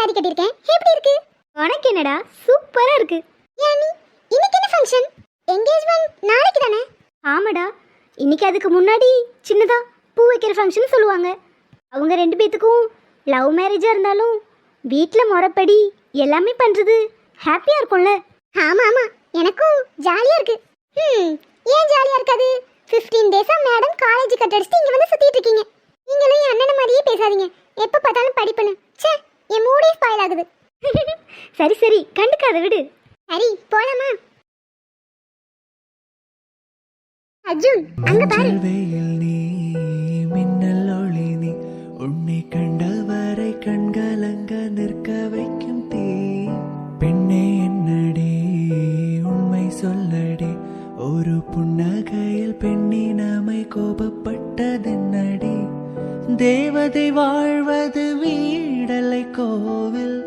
Sorry கட்டியிருக்கேன். எப்படி இருக்கு? உனக்கு என்னடா சூப்பரா இருக்கு. யானி, இன்னைக்கு என்ன ஃபங்க்ஷன்? என்கேஜ்மெண்ட் நாளைக்கு தானே? ஆமாடா, இன்னைக்கு அதுக்கு முன்னாடி சின்னதா பூ வைக்கிற ஃபங்க்ஷன் சொல்லுவாங்க. அவங்க ரெண்டு பேத்துக்கும் லவ் மேரேஜாக இருந்தாலும் வீட்டில் முறைப்படி எல்லாமே பண்ணுறது ஹாப்பியாக இருக்கும்ல. ஆமா ஆமா, எனக்கும் ஜாலியா இருக்கு. ஏன் ஜாலியா இருக்காது? 15 டேஸா மேடம் காலேஜ் கட் அடிச்சுட்டு இங்க வந்து சுத்திட்டு இருக்கீங்க. நீங்களும் என் அண்ணன மாதிரியே பேசாதீங்க. எப்ப பார்த்தாலும் படிப்பேன்னு. ச்சே, என் மூடே ஸ்பாயில் ஆகுது. சரி சரி, கண்டுக்காத விடு. சரி, போலாமா? அர்ஜுன், அங்க பாரு. வெயில் நீ மின்னல் ஒளி நீ உன்னை கண்டவரை கண்கலங்க நிற்க வைக்கும் தீ பெண்ணே என்னடி உண்மை சொல்லடி ஒரு புன்னகையில் பெண்ணினமை கோபப்பட்டதென்னடி தேவதை வாழ்வது வீடலை கோவில்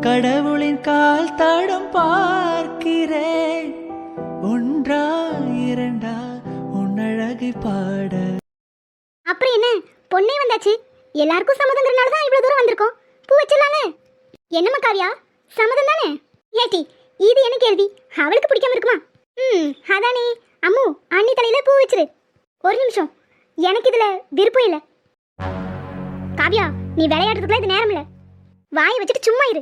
கடவுளின் கால் தடம் பார்க்கிறேன் ஒன்றா இரண்டா உன்னழகை பாட. அப்புறம் என்ன, பொண்ணே வந்தாச்சு. எல்லாருக்கும் சம்மதங்கிறனால தான் இவ்வளோ தூரம் வந்திருக்கோம். பூ வச்சிடலாங்க. என்னம்மா காவியா, சம்மதம் தானே? ஏட்டி, இது என்ன கேள்வி? அவளுக்கு பிடிக்காம இருக்குமா? அதானே. அம்மு, அண்ணி தலையில பூ வச்சிரு. ஒரு நிமிஷம், எனக்கு இதுல விருப்பம் இல்லை. காவியா, நீ விளையாடுறதுக்குலாம் இது நேரம் இல்லை. வாயை வச்சுட்டு சும்மா இரு.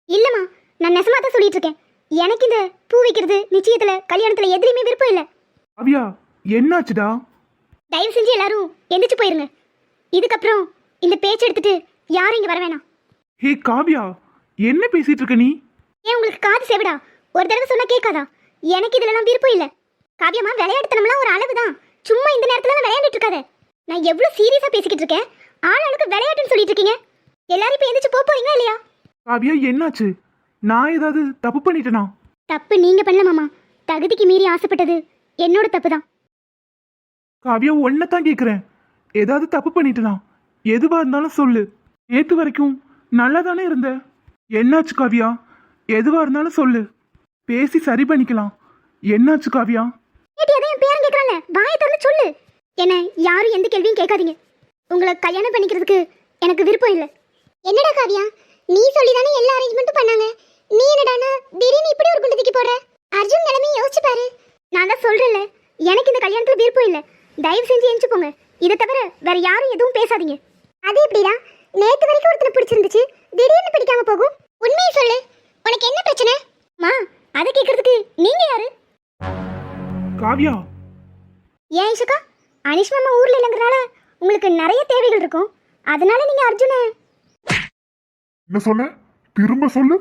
இல்லைம்மா, நான் நெசமா தான் சொல்லிட்டு இருக்கேன். எனக்கு இந்த பூ வைக்கிறது நிச்சயத்துல கல்யாணத்துல எதுலையுமே விருப்பம் இல்லை. காவியா, என்னாச்சுடா? தயவு செஞ்சு எல்லாரும் எந்திரிச்சு போயிருங்க. இதுக்கப்புறம் இந்த பேச்சு எடுத்துட்டு யாரும் இங்க வர வேணாம். ஹே காவியா, என்ன பேசிட்டு இருக்க நீ? ஏன் உங்களுக்கு காது சேவடா? ஒரு தடவை சொன்னா கேட்காதா? எனக்கு இதுலலாம் விருப்பம் இல்லை. காவியமா, விளையாட்டுத்தனம்லாம் ஒரு அளவு தான். சும்மா இந்த நேரத்துல விளையாண்டுட்டு இருக்காத. நான் எவ்வளவு சீரியஸா பேசிக்கிட்டு இருக்கேன். ஆளுக்கு விளையாட்டுன்னு சொல்லிட்டு இருக்கீங்க. எல்லாரும் இப்ப எந்திரிச்சு போறீங்களா இல்லையா? காவியா, என்னாச்சு? நான் ஏதாவது தப்பு பண்ணிட்டேனா? தப்பு நீங்க பண்ணல மாமா. தகுதிக்கு மீறி ஆசைப்பட்டது என்னோட தப்பு தான். காவியா, ஒன்னதான் கேட்குறேன். ஏதாவது தப்பு பண்ணிட்டேனா? எதுவா இருந்தாலும் சொல்லு. நேத்து வரைக்கும் நல்லா தானே இருந்த. என்னாச்சு காவியா? எதுவா இருந்தாலும் சொல்லு, பேசி சரி பண்ணிக்கலாம். என்னாச்சு காவியா? ஏடி, அதான் என் பேரன் கேக்குறானே, வாயை திறந்து சொல்லு. என்ன யாரும் எந்த கேள்வியும் கேட்காதீங்க. உங்களை கல்யாணம் பண்ணிக்கிறதுக்கு எனக்கு விருப்பம் இல்லை. என்னடா காவியா, நீ சொல்லி தானே எல்லா அரேஞ்ச்மெண்ட்டும் பண்ணாங்க. நீ என்னடானா திடீர்னு இப்படி ஒரு குண்டு தூக்கி போடுற? அர்ஜுன் நிலைமையை யோசிச்சு பாரு. நான் தான் சொல்றேன்ல, எனக்கு இந்த கல்யாணத்துல விருப்பம் இல்லை. தயவு செஞ்சு எந்திச்சு போங்க. இதை தவிர வேற யாரும் எதுவும் பேசாதீங்க. அது எப்படிடா? நேத்து வரைக்கும் ஒருத்தனை பிடிச்சிருந்துச்சு, திடீர்னு பிடிக்காம போகும். உண்மையை சொல்லு, உனக்கு என்ன பிரச்சனை? மா, அதை கேட்கறதுக்கு நீங்க யாரு? காவியா, ஏன் ஐஷுக்கா, அனிஷ் மாமா ஊர்ல இல்லைங்கிறனால உங்களுக்கு நிறைய தேவைகள் இருக்கும். அதனால நீங்க அர்ஜுன என்ன சொன்ன? திரும்ப சொல்லு.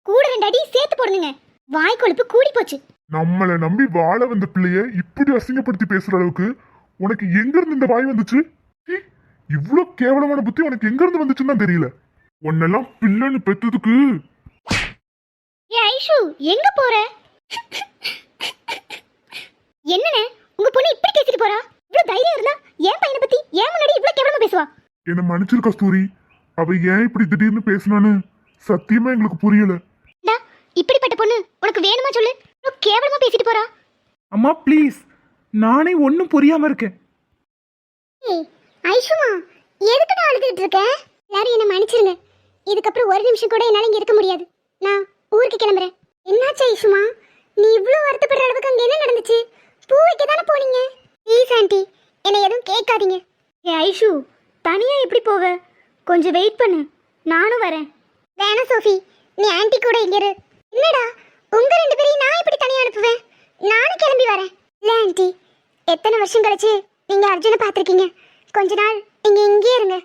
கூட 2 அடி சேர்த்து போடுங்க. வாய் கொழுப்பு கூடி போச்சு. நம்மளை நம்பி வாழ வந்த பிள்ளைய இப்படி அசிங்கப்படுத்தி பேசுற அளவுக்கு உனக்கு எங்க இருந்து இந்த வாய் வந்துச்சு? இவ்ளோ கேவலமான புத்தி உனக்கு எங்க இருந்து வந்துச்சுன்னு தான் தெரியல. உன்னெல்லாம் பிள்ளைன்னு பெத்ததுக்கு. ஏ ஐஷு, எங்க போற? என்னண்ணே, உங்க பொண்ணு இப்படி பேசிட்டு போறா? இவ்வளவு தைரியம் இருந்தா என் பையனை பத்தி ஏன் முன்னாடி இவ்வளவு கேவலமா பேசுவா? என்ன மன்னிச்சிரு கஸ்தூரி, அவ ஏன் இப்படி திடீர்னு பேசினான்னு சத்தியமா எங்களுக்கு புரியல. இப்படிப்பட்ட பொண்ணு உனக்கு வேணுமா சொல்லு? கேவலமா பேசிட்டு போறா. அம்மா ப்ளீஸ், நானே ஒன்றும் புரியாம இருக்கேன். ஐஷுமா, எதுக்குடா அழுதுகிட்டு இருக்க? எல்லாரும் என்ன மன்னிச்சிருங்க. இதுக்கப்புறம் ஒரு நிமிஷம் கூட என்னால இங்க இருக்க முடியாது. நான் ஊருக்கு கிளம்புறேன். என்னாச்சு ஐஷுமா? நீ இவ்வளவு வருத்தப்படுற அளவுக்கு அங்க என்ன நடந்துச்சு? பூ வைக்க தானே போனீங்க. ப்ளீஸ் ஆண்டி, என்னை எதுவும் கேட்காதீங்க. ஏ ஐஷு, தனியா எப்படி போவ? கொஞ்சம் வெயிட் பண்ணு, நானும் வரேன். வேணாம் சோஃபி, நீ ஆண்டி கூட இங்க இரு. என்னடா, உங்க 2 பேரையும் நான் எப்படி தனியா அனுப்புவேன்? நானும் கிளம்பி வரேன். இல்ல ஆண்டி, எத்தனை வருஷம் கழிச்சு நீங்க அர்ஜுனை பார்த்துருக்கீங்க. கொஞ்ச நாள் நீங்க இங்கே இருங்க.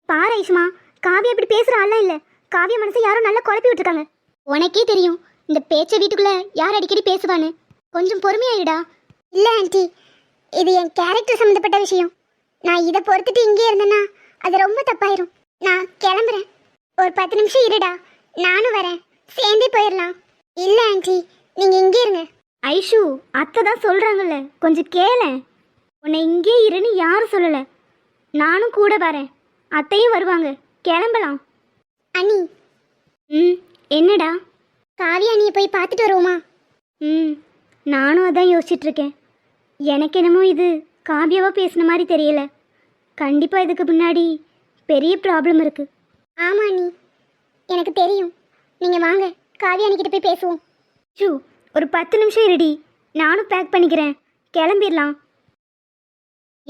பாரு ஐஷுமா, காவியா இப்படி பேசுற ஆளா இல்ல. காவியா மனசை யாரும் நல்லா குழப்பி விட்டுருக்காங்க. உனக்கே தெரியும் இந்த பேச்ச வீட்டுக்குள்ள யார் அடிக்கடி பேசுவான்னு. கொஞ்சம் பொறுமையாயிடா. இல்ல ஆண்டி, இது என் கேரக்டர் சம்மந்தப்பட்ட விஷயம். நான் இதை பொறுத்துட்டு இங்கே இருந்தேன்னா அது ரொம்ப தப்பாயிரும். நான் கிளம்புறேன். ஒரு 10 நிமிஷம் இருடா, நானும் வரேன். சேர்ந்தே போயிடலாம். இல்ல ஆண்டி, நீங்க இங்கே இருங்க. ஐஷு, அத்தை தான் சொல்றாங்கல்ல, கொஞ்சம் கேளேன். உன்னை இங்கே இருன்னு யாரும் சொல்லல. நானும் கூட வரேன். அத்தையும் வருவாங்க. கிளம்பலாம். அண்ணி. என்னடா? காவியா அண்ணியை போய் பார்த்துட்டு வருவோமா? நானும் அதான் யோசிச்சுட்டு இருக்கேன். எனக்கு என்னமோ இது காவியாவா பேசின மாதிரி தெரியல. கண்டிப்பாக இதுக்கு முன்னாடி பெரிய ப்ராப்ளம் இருக்குது. ஆமா அண்ணி, எனக்கு தெரியும். நீங்க வாங்க, காவியா அன்னைக்கிட்ட போய் பேசுவோம். ஷூ, ஒரு 10 நிமிஷம் இருடி, நானும் பேக் பண்ணிக்கிறேன், கிளம்பிடலாம்.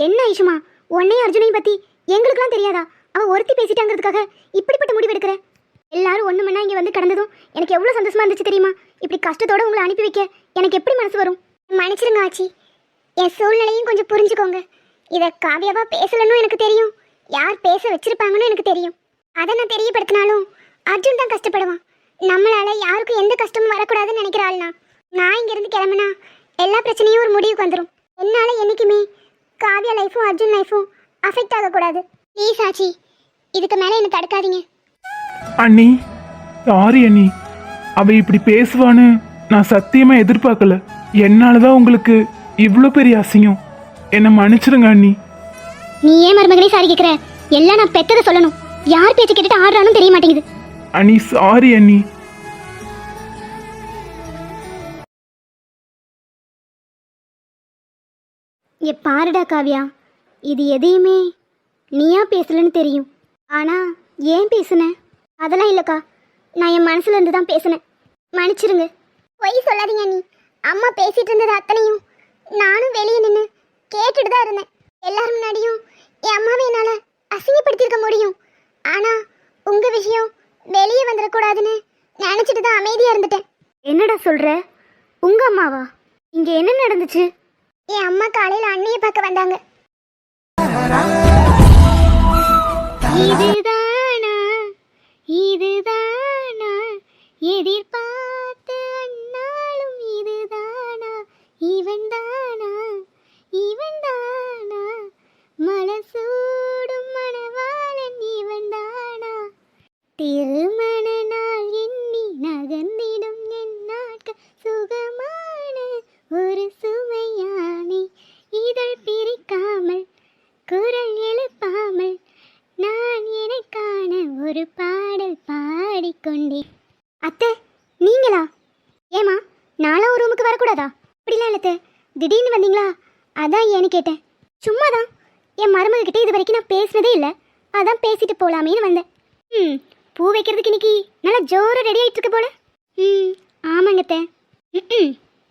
என்ன ஐஷுமா, உன்னையும் அர்ஜுனையும் பற்றி எங்களுக்குலாம் தெரியாதா? அவள் ஒருத்தி பேசிட்டாங்கிறதுக்காக இப்படிப்பட்ட முடிவு எடுக்கிற? எல்லாரும் ஒன்று மண்ணா இங்கே வந்து கடந்ததும் எனக்கு எவ்வளோ சந்தோஷமா இருந்துச்சு தெரியுமா? இப்படி கஷ்டத்தோடு உங்களை அனுப்பி வைக்க எனக்கு எப்படி மனசு வரும்? மன்னிச்சிருங்க ஆச்சி, என் சூழ்நிலையும் கொஞ்சம் புரிஞ்சுக்கோங்க. இதை காவியாவா பேசலன்னு எனக்கு தெரியும், யார் பேச வச்சிருப்பாங்கன்னு எனக்கு தெரியும். அதை நான் தெரியப்படுத்தினாலும் அர்ஜுன் தான் கஷ்டப்படுவான். நம்மளால யாருக்கும் எந்த கஷ்டமும் வரக்கூடாதுன்னு நினைக்கிற ஆள்னா நான் இங்கேருந்து கிளம்புனா எல்லா பிரச்சனையும் ஒரு முடிவுக்கு வந்துடும். என்னால் என்றைக்குமே காவியா லைஃபும் அர்ஜுன் லைஃபும் அஃபெக்ட் ஆகக்கூடாது. ப்ளீஸ் ஆச்சி, இதுக்கு மேலே என்னை தடுக்காதீங்க. அண்ணி, சாரி அண்ணி. அவ இப்படி பேசுவான்னு நான் சத்தியமா எதிர்பார்க்கல. என்னாலதான் உங்களுக்கு இவ்வளோ பெரிய அசிங்கம். என்னை மன்னிச்சிருங்க அண்ணி. நீ ஏன் மருமகனே சாரி கேட்குற? எல்லாம் நான் பெத்ததை சொல்லணும். யார் பேச்சு கேட்டுட்டு ஆடுறான்னு தெரிய மாட்டேங்குது. அண்ணி சாரி அண்ணி. இங்கே பாருடா காவியா, இது எதையுமே நீயா பேசலன்னு தெரியும். ஆனால் ஏன் பேசுன? அதெல்லாம் இல்லைக்கா, நான் என் மனசுல இருந்து தான் பேசினேன். மன்னிச்சிருங்க. பொய் சொல்லாதீங்க அண்ணி. அம்மா பேசிட்டு இருந்தது அத்தனையும் நானும் வெளியே நின்று கேட்டுட்டு தான் இருந்தேன். எல்லாரும் முன்னாடியும் என் அம்மாவை என்னால் அசிங்கப்படுத்தியிருக்க முடியும். ஆனால் உங்கள் விஷயம் வெளியே வந்துடக்கூடாதுன்னு நினச்சிட்டு தான் அமைதியாக இருந்துட்டேன். என்னடா சொல்கிற? உங்கள் அம்மாவா? இங்கே என்ன நடந்துச்சு? என் அம்மா காலையில் அண்ணியை பார்க்க வந்தாங்க. இதுதானா இதுதானா எதிர்பார்த்த அந்நாளும், இதுதானா இவன் தானா இவன் தானா மலசூடும் மணவாளன் இவன் தானா திருமண நாள் எண்ணி நகர்ந்திடும் என் நாட்கள் சுகமான ஒரு சுமையானே இதழ் பிரிக்காமல் குரல் எழுப்பாமல் நான் எனக்கான ஒரு பாடல் பாடிக்கொண்டேன். அத்தை, நீங்களா? ஏமா, நானும் ஒரு ரூமுக்கு வரக்கூடாதா? அப்படிலாம் இல்லை, திடீர்னு வந்தீங்களா? அதான் ஏன்னு கேட்டேன். சும்மாதான். என் மருமகிட்ட இது வரைக்கும் நான் பேசுனதே இல்லை, அதான் பேசிட்டு போகலாமேன்னு வந்தேன். பூ வைக்கிறதுக்கு இன்னைக்கு நல்லா ஜோராக ரெடி ஆகிட்டு இருக்கு போல. ஆமாங்கத்தை.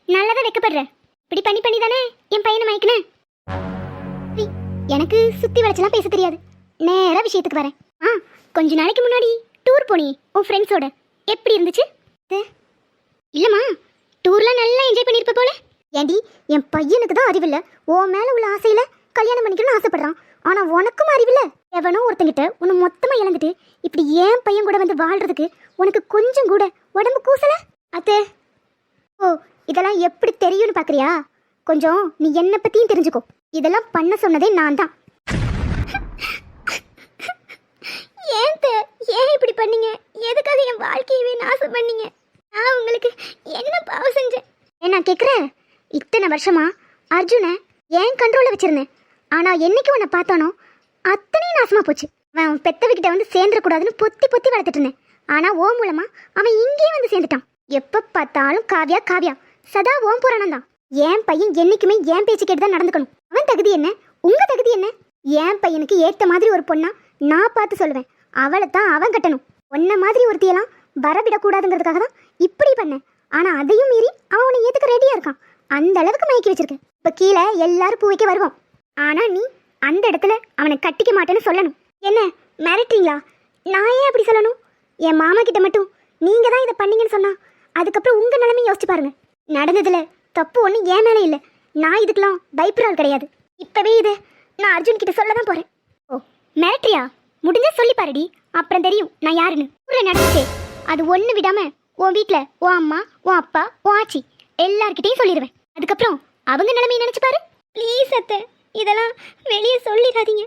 நல்லாதான் வைக்கப்படுறேன். இப்படி பண்ணி தானே என் பையனை மயக்கினேன். எனக்கு சுற்றி வளைச்சலாம் பேச தெரியாது, நேராக விஷயத்துக்கு வரேன். கொஞ்ச நாளைக்கு முன்னாடி டூர் போனி உன் ஃப்ரெண்ட்ஸோட, எப்படி இருந்துச்சு? இல்லைம்மா, டூர்லாம் நல்லா என்ஜாய் பண்ணியிருப்ப போல. ஏண்டி, என் பையனுக்கு தான் அறிவில்லை, உன் மேலே உள்ள ஆசையில் கல்யாணம் பண்ணிக்கணும்னு ஆசைப்படுறான். ஆனால் உனக்கும் அறிவில்லை. எவனோ ஒருத்தங்கிட்ட உன்னை மொத்தமாக இழந்துட்டு இப்படி ஏன் பையன் கூட வந்து வாழ்கிறதுக்கு உனக்கு கொஞ்சம் கூட உடம்பு கூசலை? அத்தே, ஓ, இதெல்லாம் எப்படி தெரியும்னு பார்க்குறியா? கொஞ்சம் நீ என்னை பற்றியும் தெரிஞ்சுக்கோ. இதெல்லாம் பண்ண சொன்னதே நான் தான். ஏன் இப்படி பண்ணீங்க? எதுக்காக என் வாழ்க்கையவே நாசம் பண்ணீங்க? நான் உங்களுக்கு என்ன பாவம் செஞ்சேன்? நான் கேட்குறேன். இத்தனை வருஷமா அர்ஜுனை ஏன் கண்ட்ரோலில் வச்சிருந்தேன். ஆனால் என்னைக்கு உன்னை பார்த்தானோ அத்தனையும் நாசமாக போச்சு. அவன் பெத்தவகிட்ட வந்து சேர்ந்துடக்கூடாதுன்னு பொத்தி வளர்த்துட்டு இருந்தேன். ஆனால் ஓ மூலமா அவன் இங்கேயே வந்து சேர்ந்துட்டான். எப்போ பார்த்தாலும் காவியா காவியா, சதா ஓம் புராணம் தான். என் பையன் என்னைக்குமே என் பேச்சு கேட்டு தான் நடந்துக்கணும். அவன் தகுதி என்ன, உங்க தகுதி என்ன? என் பையனுக்கு ஏற்ற மாதிரி ஒரு பொண்ணா நான் பார்த்து சொல்லுவேன். அவளை தான் அவன் கட்டணும். ஒன்ன மாதிரி ஒருத்தியெல்லாம் வரவிடக்கூடாதுங்கிறதுக்காக தான் இப்படி பண்ணேன். ஆனால் அதையும் மீறி அவன் உன்னை ஏற்றுக்க ரெடியாக இருக்கான். அந்த அளவுக்கு மயக்கி வச்சிருக்கேன். இப்போ கீழே எல்லாரும் பூ வைக்க வருவோம். ஆனால் நீ அந்த இடத்துல அவனை கட்டிக்க மாட்டேன்னு சொல்லணும். என்ன மிரட்டுறீங்களா? நான் ஏன் அப்படி சொல்லணும்? என் மாமா கிட்ட மட்டும் நீங்கள் தான் இதை பண்ணீங்கன்னு சொன்னா அதுக்கப்புறம் உங்கள் நிலைமையை யோசிச்சு பாருங்க. நடந்ததில் தப்பு ஒன்றும் என் மேலே இல்லை. நான் இதுக்கெல்லாம் பயப்படுறாள் கிடையாது. இப்போவே இதை நான் அர்ஜுன் கிட்ட சொல்ல தான் போகிறேன். ஓ, மிரட்டுறியா? முடிஞ்சா சொல்லி பாருடி, அப்புறம் தெரியும் நான் யாருன்னு. ஊரை நடந்துச்சே, அது ஒன்று விடாமல் உன் வீட்டில் உன் அம்மா, உன் அப்பா, உன் ஆச்சி எல்லார்கிட்டையும் சொல்லிடுவேன். அதுக்கப்புறம் அவங்க நிலைமையை நினச்சி பாரு. ப்ளீஸ் அத்தை, இதெல்லாம் வெளியே சொல்லிடாதீங்க.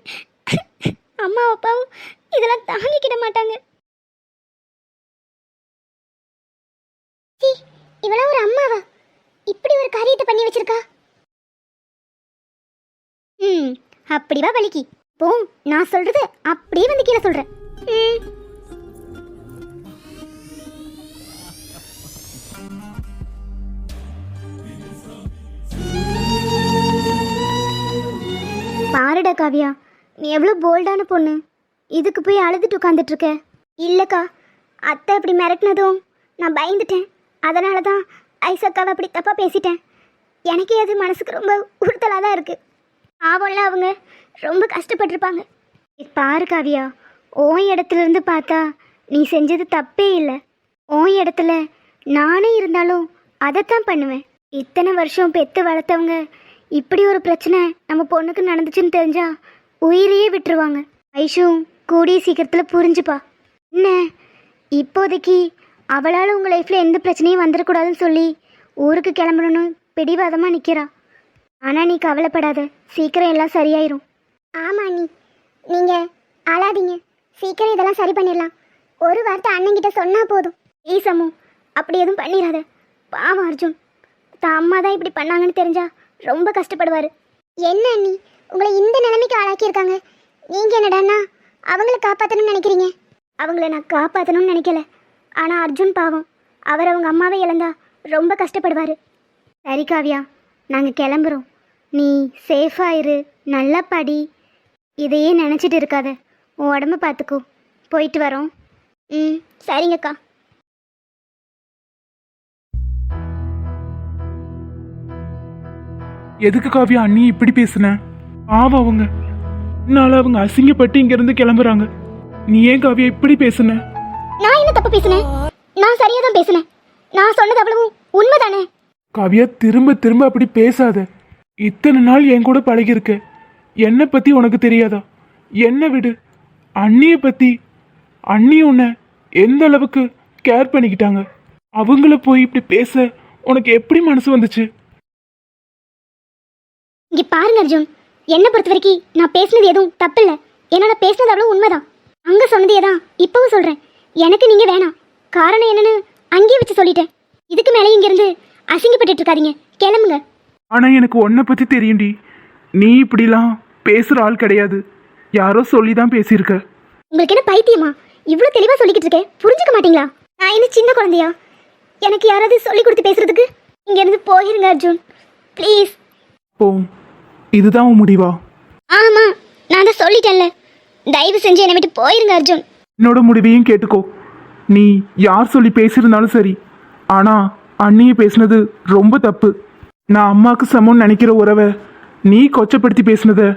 அம்மா அப்பாவும் இதெல்லாம் தாங்கிக்கிட மாட்டாங்க. இவளா ஒரு அம்மாவா இப்படி ஒரு காரியத்தை பண்ணி வச்சிருக்கா? அப்படிவா வலிக்கு போ. நான் சொல்றது அப்படியே வந்து கீழே சொல்றேன். பாருடா காவியா, நீ எவ்வளோ போல்டான பொண்ணு. இதுக்கு போய் அழுதுட்டு உட்காந்துட்டு இருக்க. இல்லைக்கா, அத்தை இப்படி மிரட்டினதும் நான் பயந்துட்டேன். அதனால தான் ஐசக்காவை அப்படி தப்பாக பேசிட்டேன். எனக்கே அது மனசுக்கு ரொம்ப உறுத்தலாக தான் இருக்குது. ஆவல்ல அவங்க ரொம்ப கஷ்டப்பட்டிருப்பாங்க. பாரு காவியா, உன் இடத்துல இருந்து பார்த்தா நீ செஞ்சது தப்பே இல்லை. உன் இடத்துல நானே இருந்தாலும் அதைத்தான் பண்ணுவேன். இத்தனை வருஷம் பெற்று வளர்த்தவங்க இப்படி ஒரு பிரச்சனை நம்ம பொண்ணுக்கு நடந்துச்சுன்னு தெரிஞ்சா உயிரையே விட்டுருவாங்க. ஐஷும் கூடிய சீக்கிரத்தில் புரிஞ்சுப்பா. என்ன இப்போதைக்கு அவளால் உங்கள் லைஃப்பில் எந்த பிரச்சனையும் வந்துடக்கூடாதுன்னு சொல்லி ஊருக்கு கிளம்பணுன்னு பிடிவாதமாக நிற்கிறா. ஆனால் நீ கவலைப்படாத, சீக்கிரம் எல்லாம் சரியாயிரும். ஆமா அண்ணி, நீங்க அழாதீங்க, சீக்கிரம் இதெல்லாம் சரி பண்ணிடலாம். ஒரு வார்த்தை அண்ணன்கிட்ட சொன்னா போதும். ஏய் சமு, அப்படி எதுவும் பண்ணிடாத. பாவம் அர்ஜுன், தான் அம்மா தான் இப்படி பண்ணாங்கன்னு தெரிஞ்சா ரொம்ப கஷ்டப்படுவார். என்ன அண்ணி, உங்களை இந்த நிலைமைக்கு ஆளாக்கியிருக்காங்க. நீங்க என்னடான்னா அவங்கள காப்பாற்றணும்னு நினைக்கிறீங்க? அவங்கள நான் காப்பாற்றணும்னு நினைக்கல. ஆனால் அர்ஜுன் பாவம், அவர் அவங்க அம்மாவை இழந்தா ரொம்ப கஷ்டப்படுவார். சரி காவியா, நாங்கள் கிளம்புறோம். நீ சேஃபாக இரு, நல்லா படி, இதையே நினச்சிட்டு இருக்காத. உன் உடம்பு பார்த்துக்கோ. போயிட்டு வரோம். ம், சரிங்கக்கா. எதுக்கு காவியா அண்ணி இப்படி பேசுன? பாவம் அவங்க, என்னால அவங்க அசிங்கப்பட்டு இங்க இருந்து கிளம்புறாங்க. நீ ஏன் காவியா இப்படி பேசுன? நான் என்ன தப்பு பேசுனேன்? நான் சரியாக தான் பேசுனேன். நான் சொன்னது அவ்வளவும் உண்மைதானே? காவியா, திரும்ப திரும்ப அப்படி பேசாத. இத்தனை நாள் என் கூட பழகிருக்க, என்னை பத்தி உனக்கு தெரியாதா? என்ன விடு, அண்ணியை பத்தி. அண்ணி உன்னை எந்த அளவுக்கு கேர் பண்ணிக்கிட்டாங்க. அவங்கள போய் இப்படி பேச உனக்கு எப்படி மனசு வந்துச்சு? இங்கே பாருங்க அர்ஜுன், என்னை பொறுத்த வரைக்கும் நான் பேசினது எதுவும் தப்பில்லை. ஏன்னா நான் பேசினது அவ்வளோ உண்மைதான். அங்கே சொன்னதே தான் இப்போவும் சொல்கிறேன். எனக்கு நீங்கள் வேணாம். காரணம் என்னன்னு அங்கேயே வச்சு சொல்லிட்டேன். இதுக்கு மேலே இங்கேருந்து அசிங்கப்பட்டு இருக்காதீங்க, கிளம்புங்க. ஆனா எனக்கு உன்னை பத்தி தெரியும்டி. நீ இப்படிலாம் பேசுற ஆள் கிடையாது. யாரோ சொல்லி தான் பேசியிருக்க. உங்களுக்கு என்ன பைத்தியமா? இவ்வளோ தெளிவாக சொல்லிக்கிட்டு இருக்கேன், புரிஞ்சுக்க மாட்டீங்களா? நான் என்ன சின்ன குழந்தையா? எனக்கு யாராவது சொல்லி கொடுத்து பேசுறதுக்கு? இங்கேருந்து போயிருங்க அர்ஜுன், ப்ளீஸ். போ, இதுதான் உன் முடிவா? ஆமாம், நான் தான் சொல்லிட்டேன்ல. தயவு செஞ்சு என்னை விட்டு போயிருங்க அர்ஜுன். என்னோட முடிவையும் கேட்டுக்கோ. நீ யார் சொல்லி பேசியிருந்தாலும் சரி, ஆனா அண்ணியை பேசுனது ரொம்ப தப்பு. நான் அம்மாவுக்கு சமம்னு நினைக்கிற உறவை நீ கொச்சப்படுத்தி பேசுனதை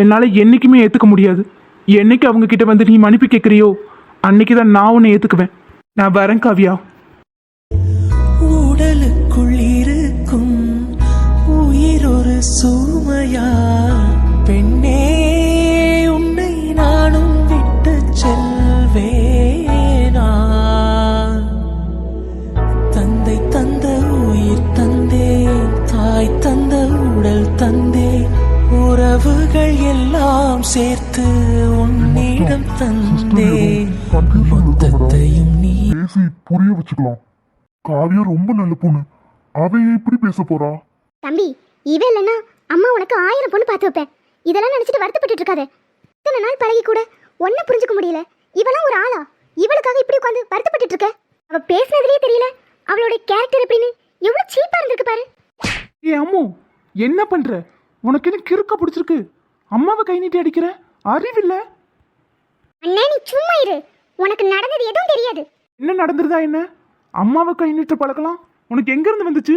என்னால் என்றைக்குமே ஏற்றுக்க முடியாது. என்னைக்கு அவங்க கிட்ட வந்து நீ மன்னிப்பு கேட்குறியோ அன்னைக்கு தான் நான் உன்னை ஏற்றுக்குவேன். நான் வரேன் காவியா. உடலுக்குள் இருக்கும் உயிர் ஒரு சுமையா பெண்ணே, உன்னை நானும் விட்டு செல்வேனா? தந்தை தந்த உயிர் தந்தேன், தாய் தந்த உடல் தந்தேன், உறவுகள் எல்லாம் சேர்த்து உன்னிடம் தந்தேன், மொத்தத்தையும் நீ. பேசி புரிய வச்சுக்கலாம். காவியா ரொம்ப நல்ல பொண்ணு, அவ ஏன் இப்படி பேச போறா? தம்பி, இவ இல்லைன்னா அம்மா உனக்கு 1000 பொண்ணு பார்த்து வைப்பேன். இதெல்லாம் நினச்சிட்டு வருத்தப்பட்டு இருக்காத. இத்தனை நாள் பழகி கூட ஒன்றை புரிஞ்சுக்க முடியல. இவெல்லாம் ஒரு ஆளா? இவளுக்காக இப்படி உட்காந்து வருத்தப்பட்டு இருக்க? அவ பேசினதுலேயே தெரியல அவளோட கேரக்டர் எப்படின்னு. எவ்வளோ சீப்பா இருந்திருக்கு பாரு. ஏ அம்மு, என்ன பண்ற? உனக்கு என்ன கிறுக்க பிடிச்சிருக்கு? அம்மாவை கை நீட்டி அடிக்கிற அறிவில்ல? அண்ணா நீ சும்மா இரு, உனக்கு நடந்தது எதுவும் தெரியாது. என்ன நடந்துருதா? என்ன அம்மாவை கை நீட்ட பழக்கலாம் உனக்கு எங்க இருந்து வந்துச்சு?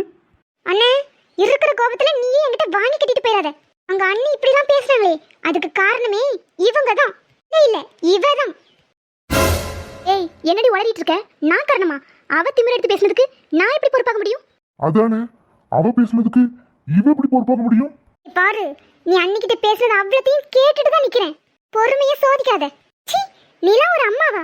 அண்ணே, இருக்கிற கோபத்துல நீயே என்கிட்ட வாங்கி கட்டிட்டு போயிடாத. அங்க அண்ணி இப்படிலாம் பேசுறாங்களே, அதுக்கு காரணமே இவங்க தான். இல்ல இவ தான். ஏய், என்னடி உளறிட்டு இருக்க? நான் காரணமா? அவ திமிர எடுத்து பேசுனதுக்கு நான் எப்படி பொறுப்பாக முடியும்? அதானே, அவ பேசுனதுக்கு இவ எப்படி பொறுப்பாக முடியும்? பாரு, நீ அன்னிக்கிட்ட பேசுறது அவ்வளத்தையும் கேட்டுட்டு தான் நிக்கிறேன். பொறுமையை சோதிக்காத. சீ, நீலாம் ஒரு அம்மாவா?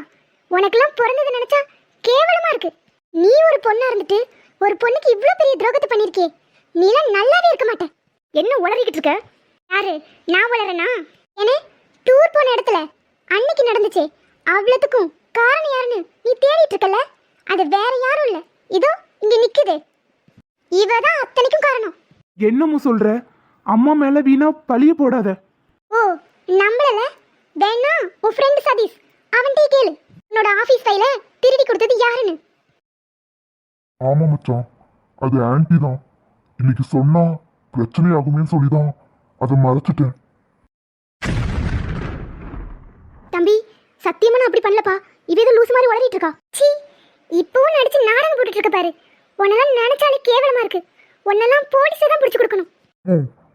உனக்கெல்லாம் பிறந்தது நினைச்சா கேவலமா இருக்கு. நீ ஒரு பொண்ணா இருந்துட்டு ஒரு பொண்ணுக்கு இவ்ளோ பெரிய துரோகத்தை பண்ணிருக்கே, நீலாம் நல்லாவே இருக்க மாட்ட. என்ன உளறிக்கிட்டு இருக்க? யாரு? நான் வளரனா? ஏனே, டூர் போன இடத்துல அன்னைக்கு நடந்துச்சே, அவ்வளத்துக்கும் காரணம் யாருன்னு நீ தேடிட்டு இருக்கல? அது வேற யாரும் இல்ல, இதோ இங்க நிக்குது. இவதான் அத்தனைக்கும் காரணம். என்னமோ சொல்ற? அம்மா மேல வீணா பழிய போடாத. ஓ, நம்பளல? வேணா உன் ஃப்ரெண்ட் சதீஷ், அவன்கிட்ட கேளு உன்னோட ஆபீஸ் ஃபைல திருடி கொடுத்தது யாருன்னு. ஆமா மச்சான், அது ஆன்ட்டி தான். இன்னைக்கு சொன்னா பிரச்சனை ஆகுமேன்னு சொல்லிதான் அதை மறைச்சிட்டேன். தம்பி, சத்தியமா நான் அப்படி பண்ணலப்பா. இவ ஏதோ லூசு மாதிரி உளறிட்டு இருக்கா. சீ, இப்பவும் நடிச்சு நாடகம் போட்டுட்டு இருக்க பாரு. உன்னெல்லாம் நினைச்சாலே கேவலமா இருக்கு. உன்னெல்லாம் போலீஸை தான் பிடிச்சு கொடுக்கணும்.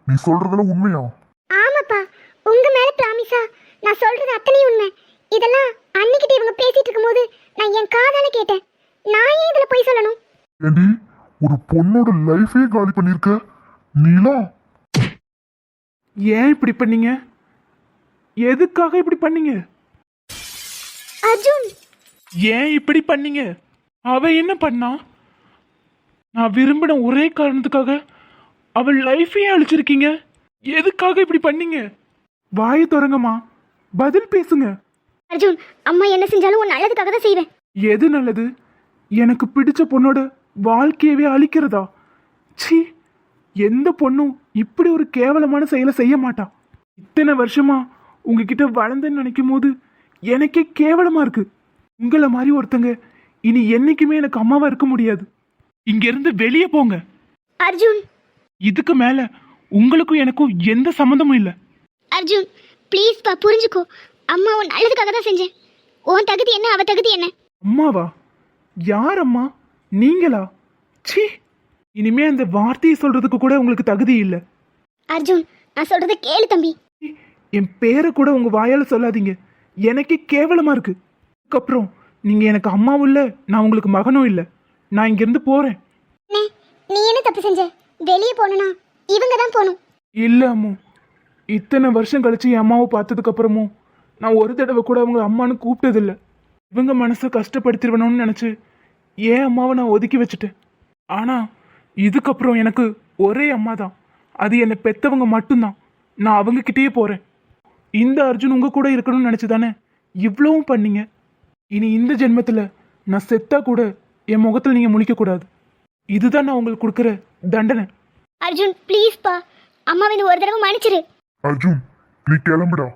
நீ சொல்றதெல்லாம் உண்மையா? ஆமாப்பா, உங்க மேல ப்ராமிஸா நான் சொல்றது அத்தனையும் உண்மை. இதெல்லாம் அன்னிக்கிட்ட இவங்க பேசிட்டு இருக்கும்போது நான் என் காதால கேட்டேன். நான் ஏன் இதுல போய் சொல்லணும்? ஏண்டி, ஒரு பொண்ணோட லைஃபே காலி பண்ணிருக்க நீலா. ஏன் இப்படி பண்ணீங்க? எதுக்காக இப்படி பண்ணீங்க? அர்ஜுன், ஏன் இப்படி பண்ணீங்க? அவ என்ன பண்ணா? நான் விரும்பின ஒரே காரணத்துக்காக அவள் லைஃபையே அழிச்சிருக்கீங்க. எதுக்காக இப்படி பண்ணீங்க? வாயை திறங்கம்மா, பதில் பேசுங்க. அர்ஜுன், அம்மா என்ன செஞ்சாலும் உன் நல்லதுக்காக தான் செய்வேன். எது நல்லது? எனக்கு பிடிச்ச பொண்ணோட வாழ்க்கையவே அழிக்கிறதா? ச்சீ, எந்த பொண்ணும் இப்படி ஒரு கேவலமான செயலை செய்ய மாட்டா. இத்தனை வருஷமா உங்ககிட்ட வளர்ந்தேன்னு நினைக்கும் போது எனக்கே கேவலமா இருக்கு. உங்களை மாதிரி ஒருத்தங்க இனி என்னைக்குமே எனக்கு அம்மாவா இருக்க முடியாது. இங்க இருந்து வெளியே போங்க. அர்ஜுன், இதுக்கு மேல உங்களுக்கும் எனக்கும் எந்த சம்மந்தமும் இல்லை. அர்ஜுன் ப்ளீஸ் பா, புரிஞ்சுக்கோ. அம்மா உன் நல்லதுக்காக தான் செஞ்சேன். உன் தகுதி என்ன, அவ தகுதி என்ன? அம்மாவா? யார் அம்மா? நீங்களா? ச்சீ, இனிமே அந்த வார்த்தையை சொல்றதுக்கு கூட உங்களுக்கு தகுதி இல்லை. அர்ஜுன், நான் சொல்றதை கேளு தம்பி. என் பேரை கூட உங்க வாயால சொல்லாதீங்க. எனக்கே கேவலமா இருக்கு. அதுக்கப்புறம் நீங்க எனக்கு அம்மாவும் இல்லை, நான் உங்களுக்கு மகனும் இல்லை. நான் இங்கிருந்து போறேன். அண்ணே, நீ என்ன தப்பு செஞ்ச? வெளியே போகணும்னா இவங்க தான் போகணும். இல்ல அம்மு, இத்தனை வருஷம் கழிச்சு என் அம்மாவை பார்த்ததுக்கு அப்புறமும் நான் ஒரு தடவை கூட அவங்க அம்மானு கூப்பிட்டதில்ல. இவங்க மனசை கஷ்டப்படுத்திடுவணும்னு நினைச்சு என் அம்மாவை நான் ஒதுக்கி வச்சுட்டேன். ஆனா இதுக்கப்புறம் எனக்கு ஒரே அம்மா தான். அது என்னை பெத்தவங்க மட்டும்தான். நான் அவங்க கிட்டேயே போறேன். இந்த அர்ஜுன் உங்க கூட இருக்கணும்னு நினைச்சு தானே இவ்வளவும் பண்ணீங்க. இனி இந்த ஜென்மத்துல நான் செத்தா கூட என் முகத்தில் நீங்க முழிக்க கூடாது. இதுதான் நான் உங்களுக்கு கொடுக்குற தண்டனை. அர்ஜுன் ப்ளீஸ் பா, அம்மாவை இந்த ஒரு தடவை மன்னிச்சிரு. அர்ஜுன், நீ கிளம்புடா.